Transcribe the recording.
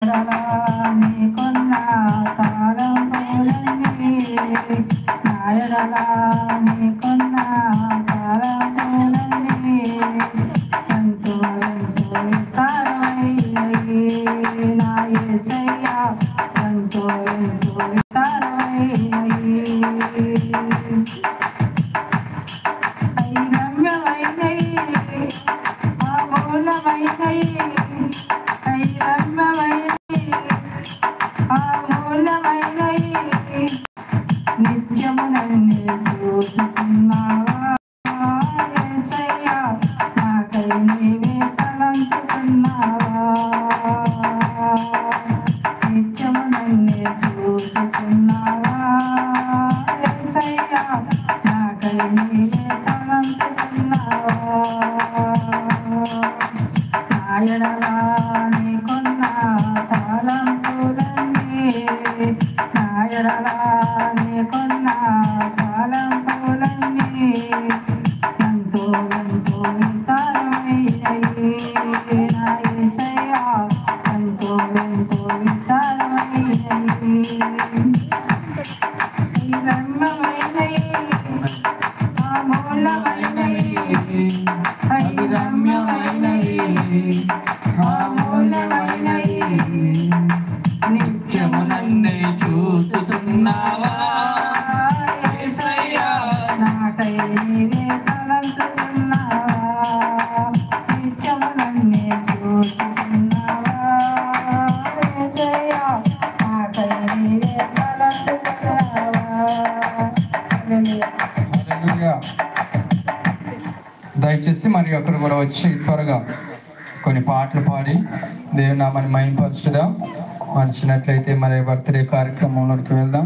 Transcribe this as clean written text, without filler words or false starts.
నాయడలా నీకున్న తలంపులన్నీ నాయడలా నీకున్న తలంపులన్నీ ఎంతో ఎంతో విస్తారమయ్యాయి నా యేసయ్యా ఎంతో ఎంతో విస్తారమయ్యాయి రమ్యమైనయి అమూలమైనయి రమ్యమైనయి అమూలమైనయి నిత్యము నన్ను చూస్తున్నావా యేసయ్యా నాకై నీవే తలంచుతున్నావా నిత్యము నన్ను చూస్తున్నావా యేసయ్యా నాకై నీవే తలంచుతున్నావా నాయడలా నీకున్న తలంపులన్నీ నాయడలా నీకున్న తలంపులన్నీ ఎంతో ఎంతో విస్తారమయ్యాయి నా యేసయ్యా ఎంతో ఎంతో విస్తారమయ్యాయి రమ్యమైనయి అమూలమైనయి రమ్యమైనయి అమూలమైనయి నిత్యము నన్ను చూస్తున్నావా యేసయ్యా నాకై నీవే తలంచుతున్నావా నిత్యము నన్ను చూస్తున్నావా యేసయ్యా నాకై నీవే తలంచుతున్నావా హల్లెలూయా. దయచేసి మరి ఒకరు కూడా వచ్చి త్వరగా కొన్ని పాటలు పాడి దేవుని నామాన్ని మహిమపరచుదాం. మర్చినట్లయితే మరి బర్త్డే కార్యక్రమంలోకి వెళ్దాం.